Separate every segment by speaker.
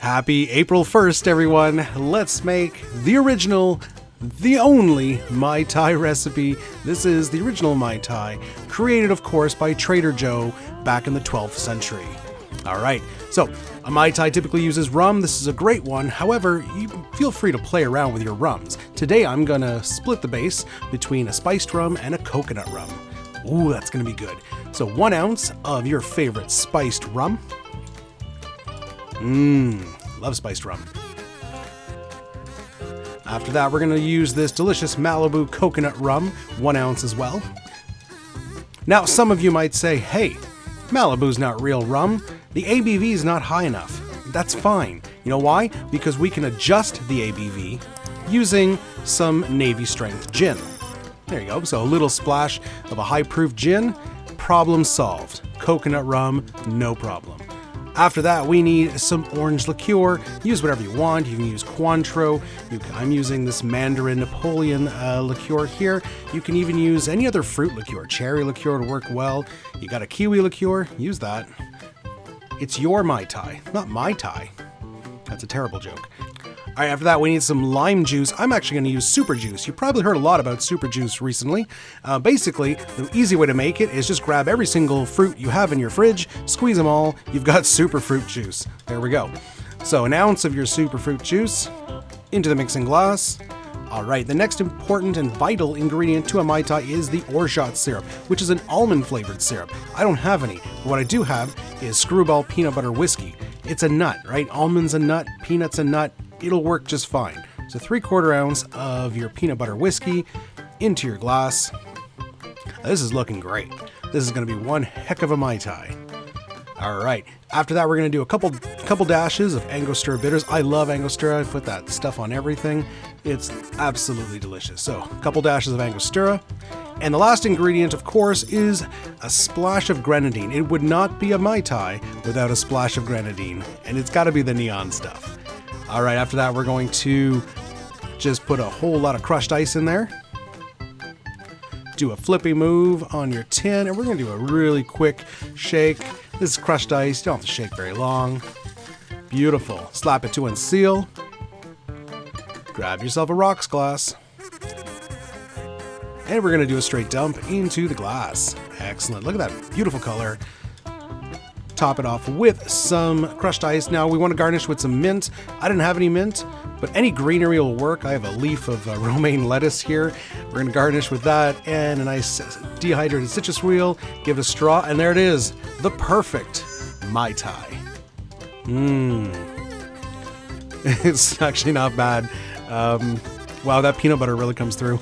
Speaker 1: Happy April 1st, everyone. Let's make the original, the only Mai Tai recipe. This is the original Mai Tai, created, of course, by Trader Joe back in the 12th century. All right, so a Mai Tai typically uses rum. This is a great one. However, you feel free to play around with your rums. Today, I'm gonna split the base between a spiced rum and a coconut rum. Ooh, that's gonna be good. So 1 ounce of your favorite spiced rum. Love spiced rum. After that, we're gonna use this delicious Malibu coconut rum, 1 ounce as well. Now, some of you might say, hey, Malibu's not real rum. The ABV is not high enough. That's fine. You know why? Because we can adjust the ABV using some Navy strength gin. There you go. So a little splash of a high proof gin, problem solved. Coconut rum, no problem. After that, we need some orange liqueur. Use whatever you want. You can use Cointreau. I'm using this Mandarin Napoleon liqueur here. You can even use any other fruit liqueur. Cherry liqueur to work well. You got a kiwi liqueur, use that. It's your Mai Tai, not my Tai. That's a terrible joke. All right, after that, we need some lime juice. I'm actually going to use super juice. You probably heard a lot about super juice recently. Basically, the easy way to make it is just grab every single fruit you have in your fridge, squeeze them all, you've got super fruit juice. There we go. So 1 ounce of your super fruit juice into the mixing glass. All right, the next important and vital ingredient to a Mai Tai is the orgeat syrup, which is an almond-flavored syrup. I don't have any, but what I do have is Screwball peanut butter whiskey. It's a nut, right? Almond's a nut, peanut's a nut. It'll work just fine. So 3/4 ounce of your peanut butter whiskey into your glass. This is looking great. This is going to be one heck of a Mai Tai. All right. After that, we're going to do a couple dashes of Angostura Bitters. I love Angostura. I put that stuff on everything. It's absolutely delicious. So a couple dashes of Angostura. And the last ingredient, of course, is a splash of Grenadine. It would not be a Mai Tai without a splash of Grenadine. And it's got to be the neon stuff. All right, after that, we're going to just put a whole lot of crushed ice in there. Do a flippy move on your tin, and we're going to do a really quick shake. This is crushed ice. You don't have to shake very long. Beautiful. Slap it to unseal. Grab yourself a rocks glass. And we're going to do a straight dump into the glass. Excellent. Look at that beautiful color. Top it off with some crushed ice. Now we want to garnish with some mint. I didn't have any mint, but any greenery will work. I have a leaf of romaine lettuce here. We're going to garnish with that and a nice dehydrated citrus wheel. Give it a straw, and there it is. The perfect Mai Tai. It's actually not bad. Wow, that peanut butter really comes through.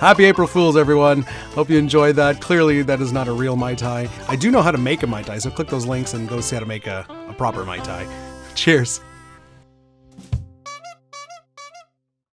Speaker 1: Happy April Fools, everyone. Hope you enjoyed that. Clearly, that is not a real Mai Tai. I do know how to make a Mai Tai, so click those links and go see how to make a proper Mai Tai. Cheers.